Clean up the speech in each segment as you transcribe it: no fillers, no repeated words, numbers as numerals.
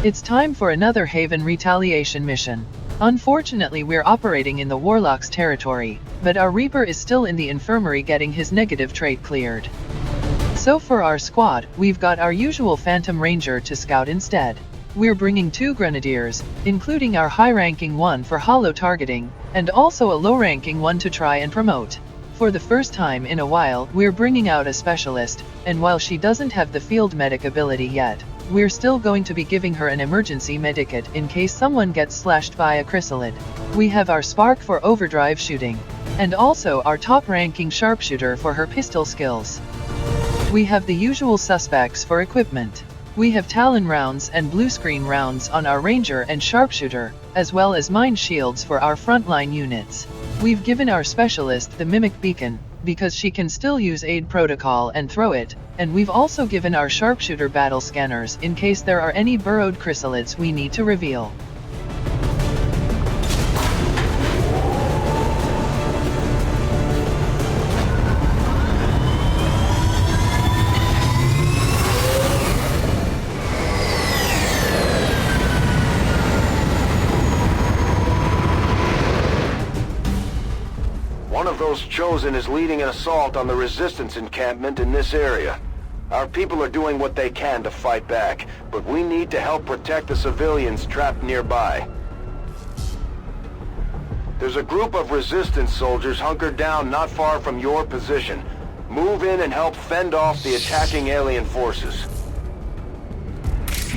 It's time for another Haven Retaliation mission. Unfortunately, we're operating in the Warlock's territory, but our Reaper is still in the infirmary getting his negative trait cleared. So for our squad, we've got our usual Phantom Ranger to scout instead. We're bringing 2 Grenadiers, including our high-ranking one for holo targeting, and also a low-ranking one to try and promote. For the first time in a while, we're bringing out a specialist, and while she doesn't have the field medic ability yet, we're still going to be giving her an emergency medikit in case someone gets slashed by a chrysalid. We have our Spark for overdrive shooting, and also our top-ranking sharpshooter for her pistol skills. We have the usual suspects for equipment. We have Talon rounds and blue screen rounds on our Ranger and Sharpshooter, as well as mine shields for our frontline units. We've given our specialist the Mimic Beacon, because she can still use aid protocol and throw it, and we've also given our Sharpshooter battle scanners in case there are any burrowed chrysalids we need to reveal. One of those chosen is leading an assault on the resistance encampment in this area. Our people are doing what they can to fight back, but we need to help protect the civilians trapped nearby. There's a group of resistance soldiers hunkered down not far from your position. Move in and help fend off the attacking alien forces.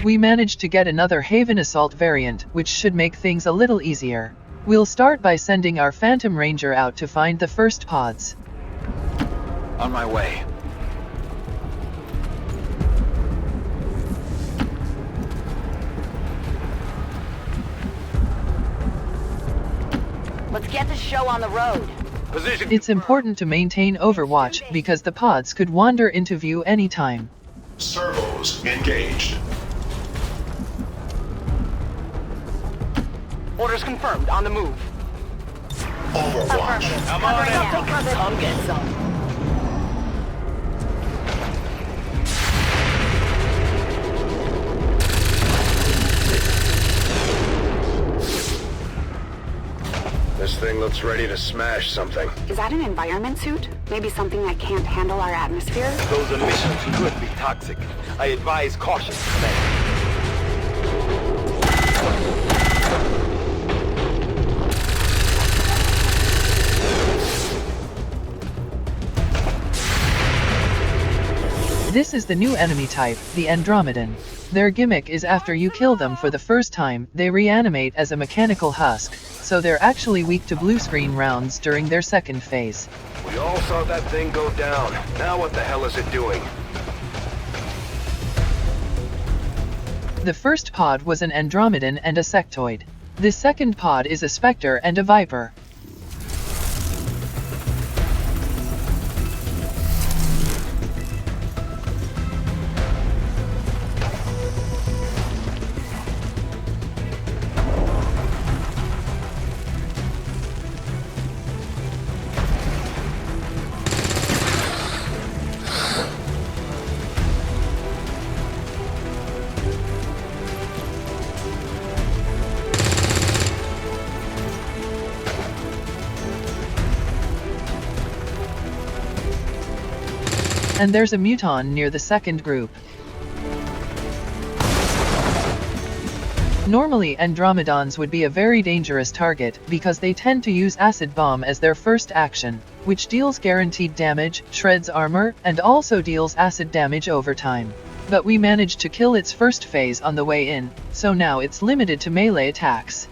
We managed to get another Haven Assault variant, which should make things a little easier. We'll start by sending our Phantom Ranger out to find the first pods. On my way. Let's get this show on the road. Position. It's important to maintain overwatch because the pods could wander into view anytime. Servos engaged. Orders confirmed. On the move. Overwatch. Come on in. Come get some. This thing looks ready to smash something. Is that an environment suit? Maybe something that can't handle our atmosphere? Those emissions could be toxic. I advise caution, Commander. This is the new enemy type, the Andromedan. Their gimmick is after you kill them for the first time, they reanimate as a mechanical husk, so they're actually weak to blue screen rounds during their second phase. We all saw that thing go down. Now what the hell is it doing? The first pod was an Andromedan and a sectoid. The second pod is a Spectre and a Viper. And there's a Muton near the second group. Normally Andromedons would be a very dangerous target because they tend to use acid bomb as their first action, which deals guaranteed damage, shreds armor, and also deals acid damage over time. But we managed to kill its first phase on the way in, so now it's limited to melee attacks.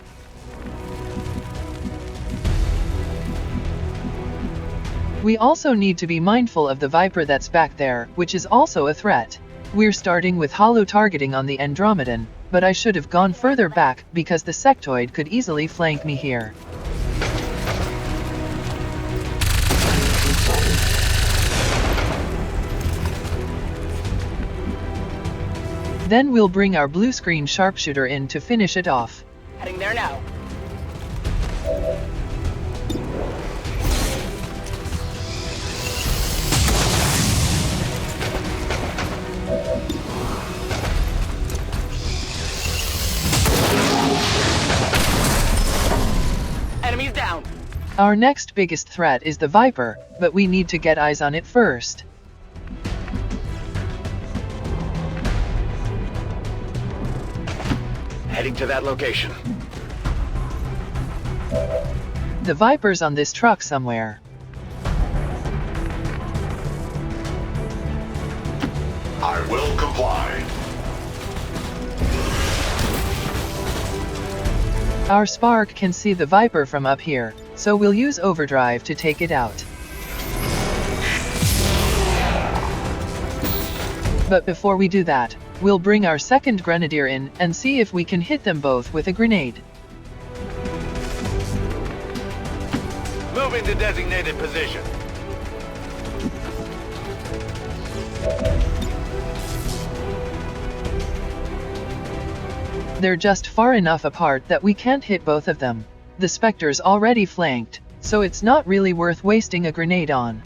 We also need to be mindful of the Viper that's back there, which is also a threat. We're starting with holo targeting on the Andromedan, but I should have gone further back because the sectoid could easily flank me here. Then we'll bring our blue screen sharpshooter in to finish it off. Heading there now. Our next biggest threat is the Viper, but we need to get eyes on it first. Heading to that location. The Viper's on this truck somewhere. I will comply. Our Spark can see the Viper from up here, so we'll use overdrive to take it out. But before we do that, we'll bring our second Grenadier in and see if we can hit them both with a grenade. Moving to designated position. They're just far enough apart that we can't hit both of them. The Spectre's already flanked, so it's not really worth wasting a grenade on.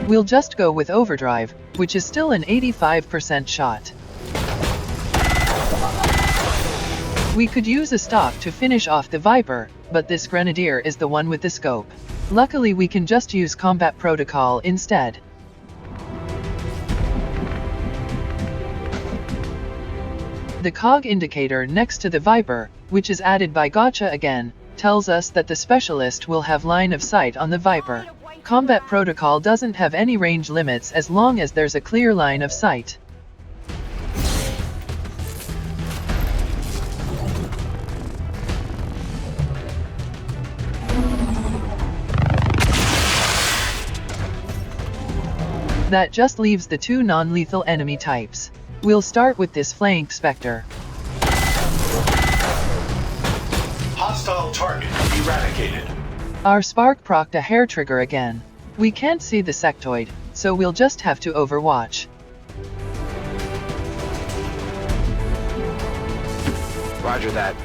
We'll just go with overdrive, which is still an 85% shot. We could use a stock to finish off the Viper, but this Grenadier is the one with the scope. Luckily we can just use combat protocol instead. The cog indicator next to the Viper, which is added by Gotcha again, tells us that the Specialist will have line of sight on the Viper. Combat protocol doesn't have any range limits as long as there's a clear line of sight. That just leaves the two non-lethal enemy types. We'll start with this flank Spectre. Hostile target eradicated. Our Spark procced a hair trigger again. We can't see the sectoid, so we'll just have to overwatch. Roger that.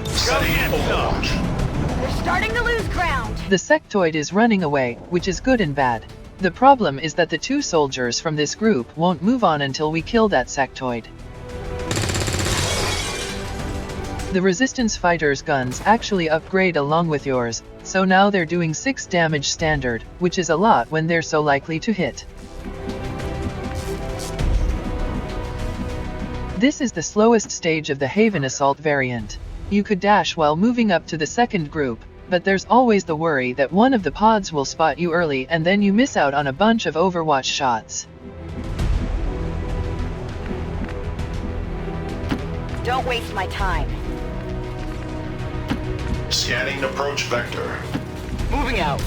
Setting overwatch. We're starting to lose ground. The sectoid is running away, which is good and bad. The problem is that the two soldiers from this group won't move on until we kill that sectoid. The Resistance fighters' guns actually upgrade along with yours, so now they're doing 6 damage standard, which is a lot when they're so likely to hit. This is the slowest stage of the Haven Assault variant. You could dash while moving up to the second group, but there's always the worry that one of the pods will spot you early and then you miss out on a bunch of Overwatch shots. Don't waste my time. Scanning approach vector. Moving out.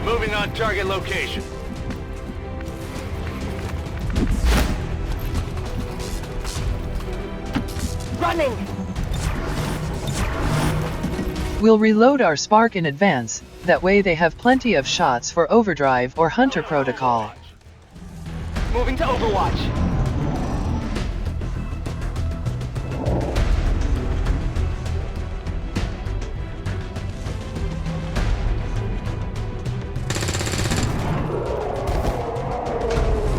Moving on target location. Running! We'll reload our Spark in advance, that way they have plenty of shots for overdrive or hunter protocol. Moving to Overwatch.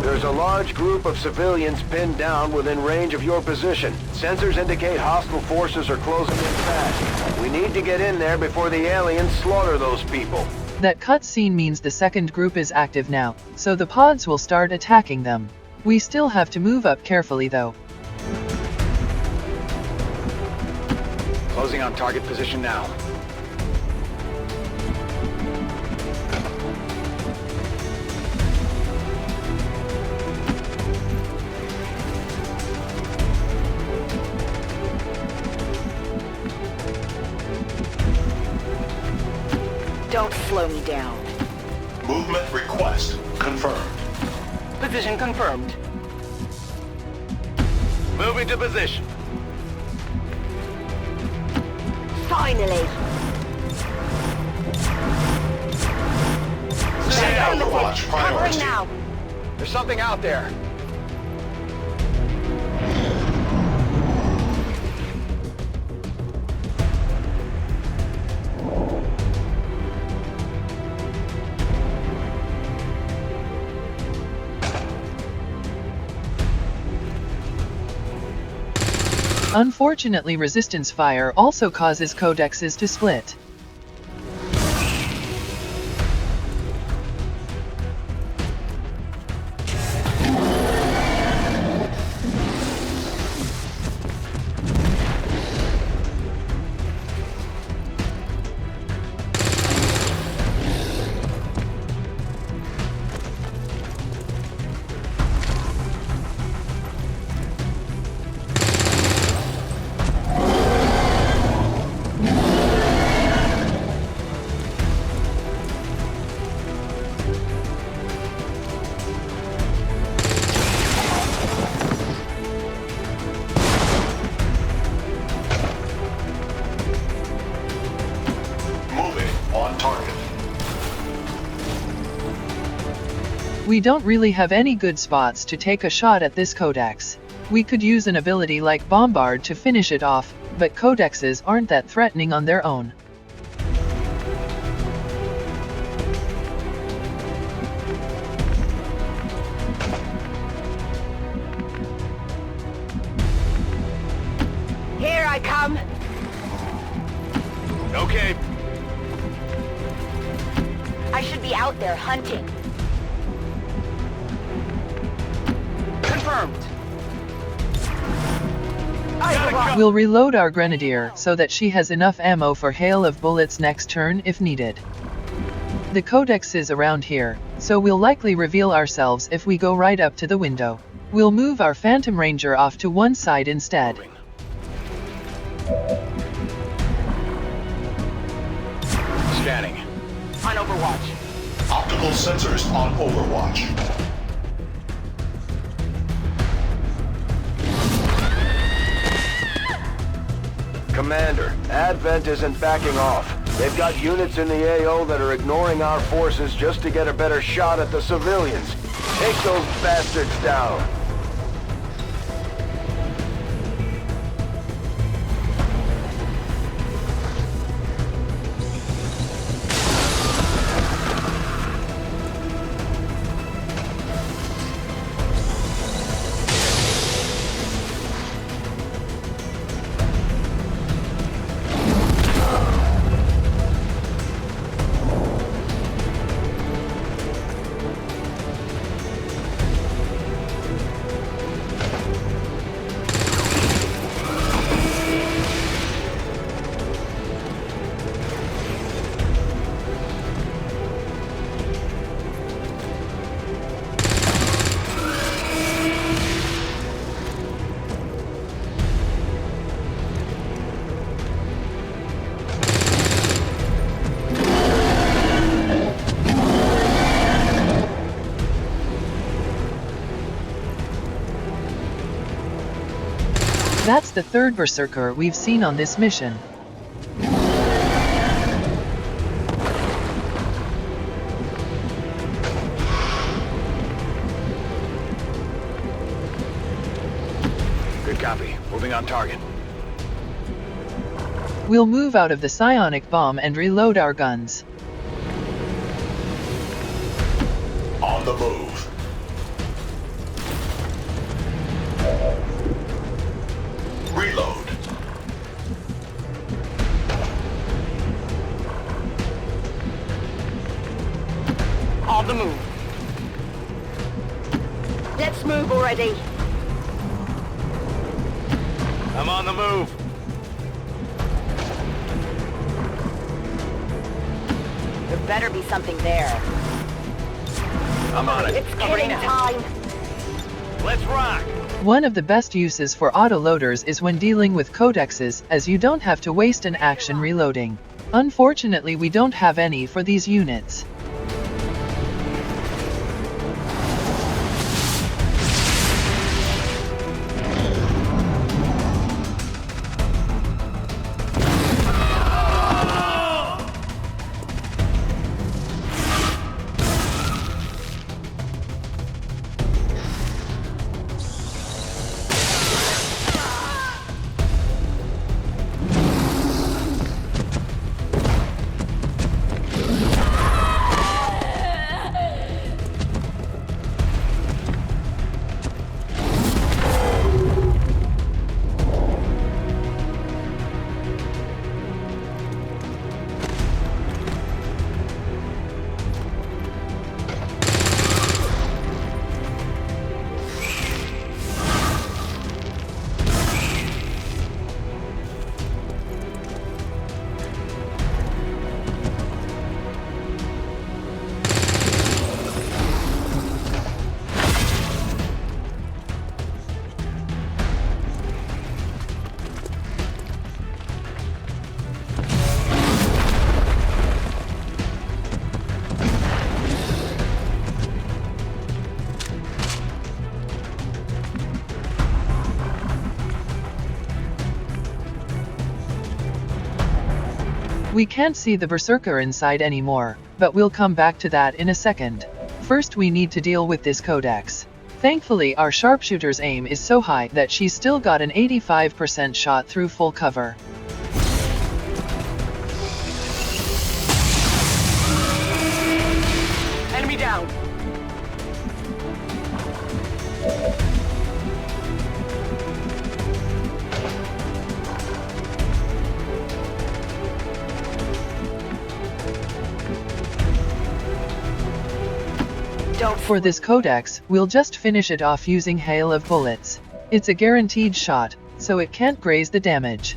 There's a large group of civilians pinned down within range of your position. Sensors indicate hostile forces are closing in fast. We need to get in there before the aliens slaughter those people. That cutscene means the second group is active now, so the pods will start attacking them. We still have to move up carefully though. Closing on target position now. Don't slow me down. Movement request confirmed. Position confirmed. Moving to position. Finally! Set Affirmative. overwatch Covering priority. now. There's something out there. Unfortunately, resistance fire also causes codexes to split. We don't really have any good spots to take a shot at this codex. We could use an ability like Bombard to finish it off, but codexes aren't that threatening on their own. Here I come. Okay. I should be out there hunting. Confirmed. We'll reload our Grenadier so that she has enough ammo for hail of bullets next turn if needed. The codex is around here, so we'll likely reveal ourselves if we go right up to the window. We'll move our Phantom Ranger off to one side instead. Scanning. On Overwatch. Optical sensors on Overwatch. Commander, Advent isn't backing off. They've got units in the AO that are ignoring our forces just to get a better shot at the civilians. Take those bastards down. That's the third Berserker we've seen on this mission. Good copy. Moving on target. We'll move out of the psionic bomb and reload our guns. On the move. Reload. On the move. Let's move already. I'm on the move. There better be something there. I'm on it. It's killing time. Let's rock. One of the best uses for autoloaders is when dealing with codexes, as you don't have to waste an action reloading. Unfortunately, we don't have any for these units. We can't see the Berserker inside anymore, but we'll come back to that in a second. First we need to deal with this Codex. Thankfully our sharpshooter's aim is so high that she's still got an 85% shot through full cover. Enemy down. For this Codex, we'll just finish it off using Hail of Bullets. It's a guaranteed shot, so it can't graze the damage.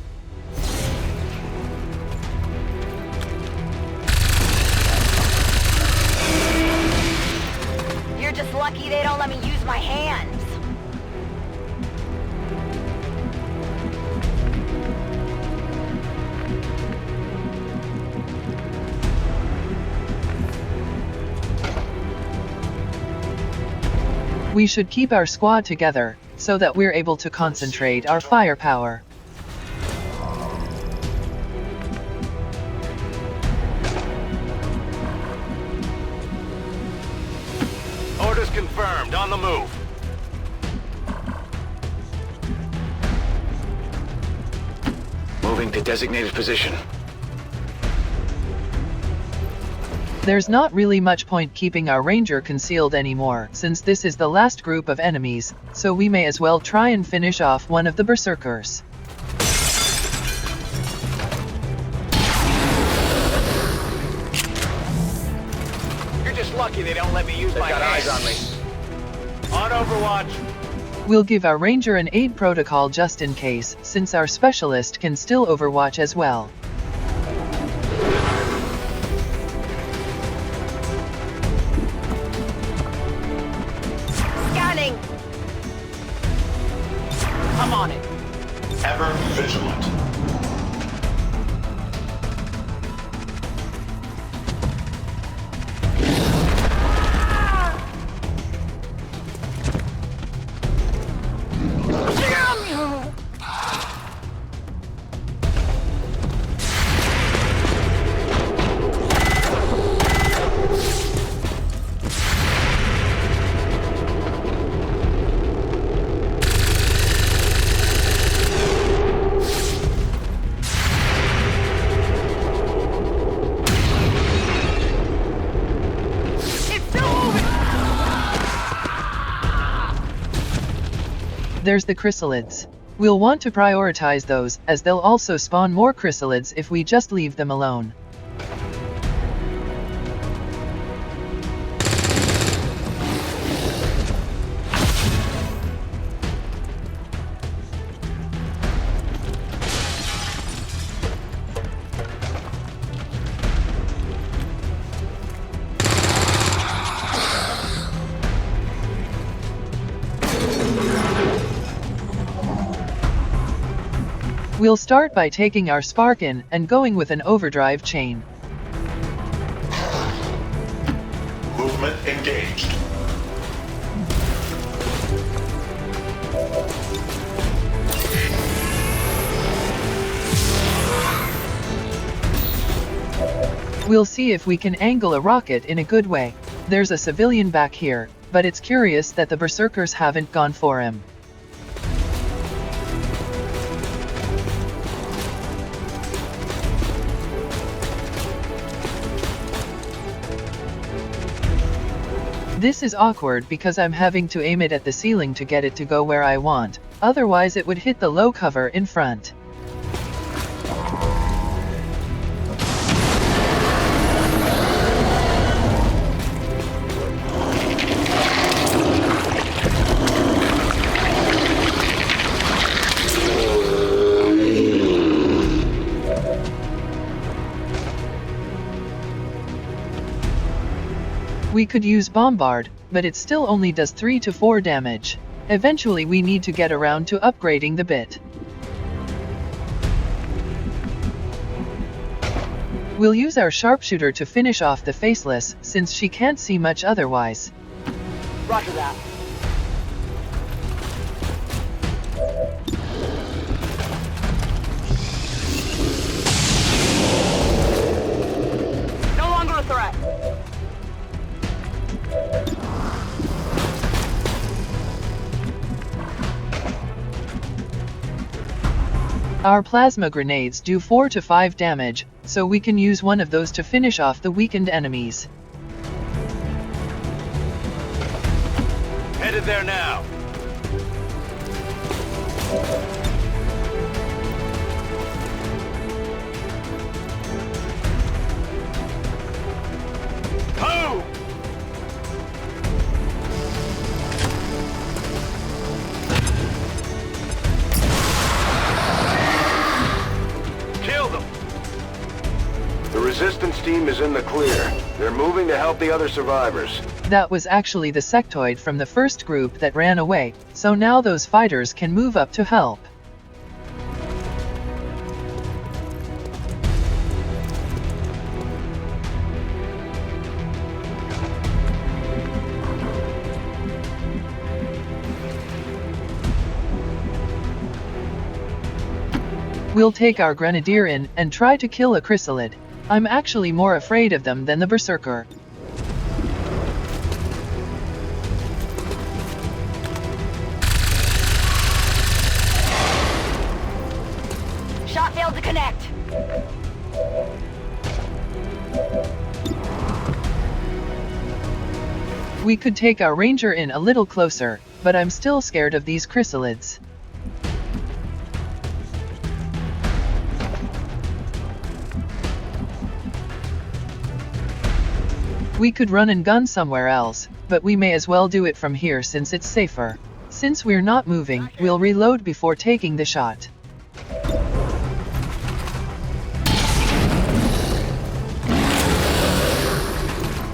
You're just lucky they don't let me use my hands. We should keep our squad together, so that we're able to concentrate our firepower. Orders confirmed. On the move. Moving to designated position. There's not really much point keeping our ranger concealed anymore, since this is the last group of enemies, so we may as well try and finish off one of the berserkers. You're just lucky they don't let me use my hands. Eyes on me. On Overwatch. We'll give our ranger an aid protocol just in case, since our specialist can still overwatch as well. I'm on it. Ever vigilant. There's the chrysalids. We'll want to prioritize those, as they'll also spawn more chrysalids if we just leave them alone. We'll start by taking our spark in and going with an overdrive chain. Movement engaged. We'll see if we can angle a rocket in a good way. There's a civilian back here, but it's curious that the berserkers haven't gone for him. This is awkward because I'm having to aim it at the ceiling to get it to go where I want, otherwise it would hit the low cover in front. We could use Bombard, but it still only does 3 to 4 damage. Eventually we need to get around to upgrading the bit. We'll use our sharpshooter to finish off the Faceless, since she can't see much otherwise. Roger that. Our plasma grenades do 4 to 5 damage, so we can use one of those to finish off the weakened enemies. Headed there now. Boom! Kill them! The resistance team is in the clear. They're moving to help the other survivors. That was actually the sectoid from the first group that ran away, so now those fighters can move up to help. We'll take our grenadier in and try to kill a chrysalid. I'm actually more afraid of them than the berserker. Shot failed to connect. We could take our ranger in a little closer, but I'm still scared of these chrysalids. We could run and gun somewhere else, but we may as well do it from here since it's safer. Since we're not moving, we'll reload before taking the shot.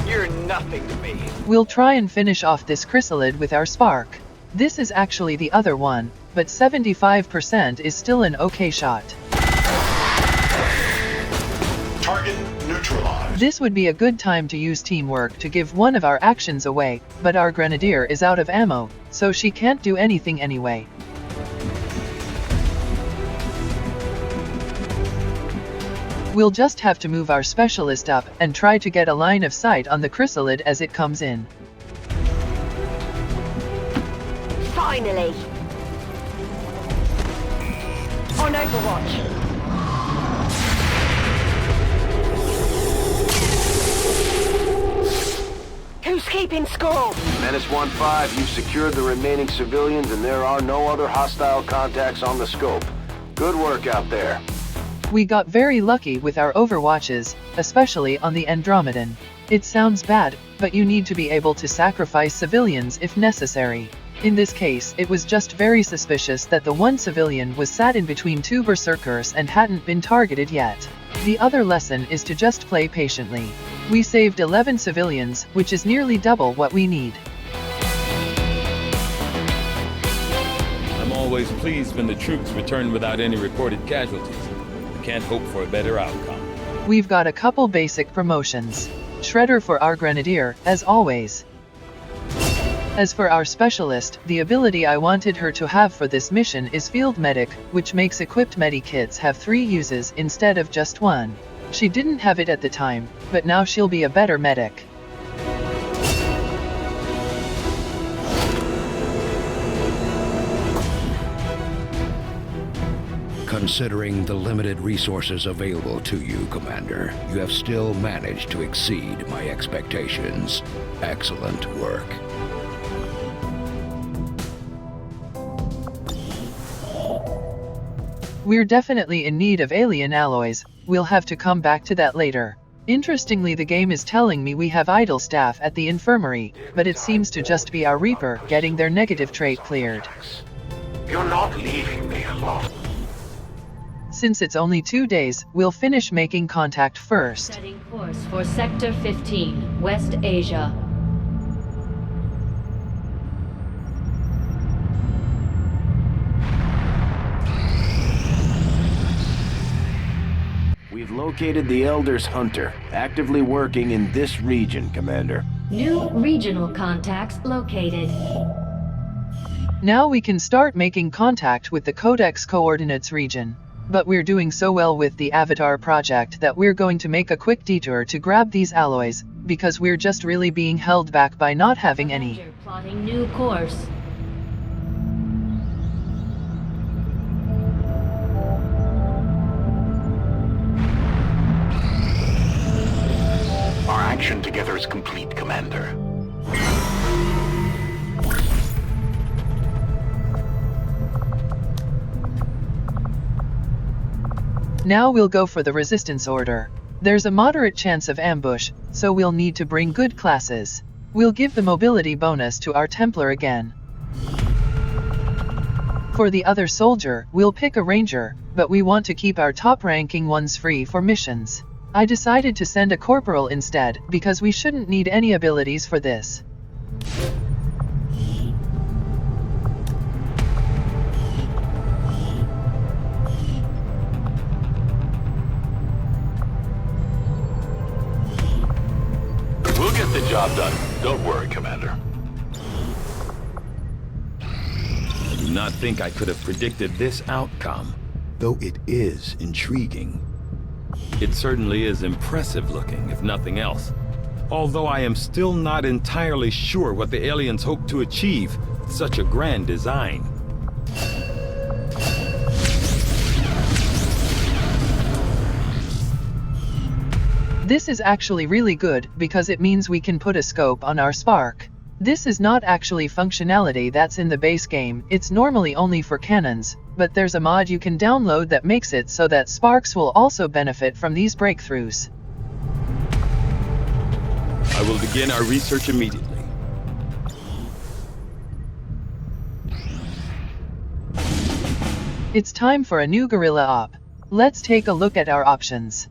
You're nothing to me. We'll try and finish off this chrysalid with our spark. This is actually the other one, but 75% is still an okay shot. Target neutralized. This would be a good time to use teamwork to give one of our actions away, but our grenadier is out of ammo, so she can't do anything anyway. We'll just have to move our specialist up and try to get a line of sight on the chrysalid as it comes in. Finally! On Overwatch! Who's keeping score? Menace 1-5, you've secured the remaining civilians and there are no other hostile contacts on the scope. Good work out there. We got very lucky with our overwatches, especially on the Andromedan. It sounds bad, but you need to be able to sacrifice civilians if necessary. In this case, it was just very suspicious that the one civilian was sat in between two berserkers and hadn't been targeted yet. The other lesson is to just play patiently. We saved 11 civilians, which is nearly double what we need. I'm always pleased when the troops return without any reported casualties. I can't hope for a better outcome. We've got a couple basic promotions. Shredder for our grenadier, as always. As for our specialist, the ability I wanted her to have for this mission is Field Medic, which makes equipped medikits have 3 uses instead of just 1. She didn't have it at the time, but now she'll be a better medic. Considering the limited resources available to you, Commander, you have still managed to exceed my expectations. Excellent work. We're definitely in need of alien alloys. We'll have to come back to that later. Interestingly, the game is telling me we have idle staff at the infirmary, but it seems to just be our Reaper getting their negative trait cleared. You're not leaving me alone. Since it's only 2 days, we'll finish making contact first. Setting course for Sector 15, West Asia. We've located the Elder's Hunter, actively working in this region, Commander. New regional contacts located. Now we can start making contact with the Codex Coordinates region. But we're doing so well with the Avatar project that we're going to make a quick detour to grab these alloys, because we're just really being held back by not having any. Plotting new course. mission together is complete, Commander. Now we'll go for the resistance order. There's a moderate chance of ambush, so we'll need to bring good classes. We'll give the mobility bonus to our Templar again. For the other soldier, we'll pick a ranger, but we want to keep our top-ranking ones free for missions. I decided to send a corporal instead, because we shouldn't need any abilities for this. We'll get the job done. Don't worry, Commander. I do not think I could have predicted this outcome, though it is intriguing. It certainly is impressive looking, if nothing else. Although I am still not entirely sure what the aliens hope to achieve with such a grand design. This is actually really good, because it means we can put a scope on our Spark. This is not actually functionality that's in the base game, it's normally only for cannons, but there's a mod you can download that makes it so that Sparks will also benefit from these breakthroughs. I will begin our research immediately. It's time for a new guerrilla op. Let's take a look at our options.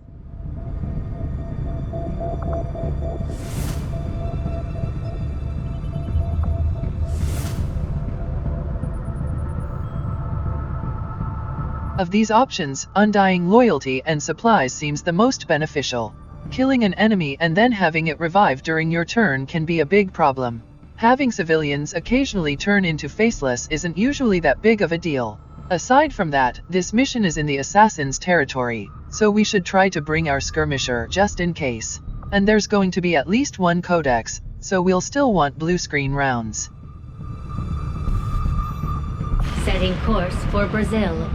Of these options, Undying Loyalty and Supplies seems the most beneficial. Killing an enemy and then having it revived during your turn can be a big problem. Having civilians occasionally turn into Faceless isn't usually that big of a deal. Aside from that, this mission is in the Assassin's territory, so we should try to bring our Skirmisher just in case. And there's going to be at least one codex, so we'll still want blue screen rounds. Setting course for Brazil.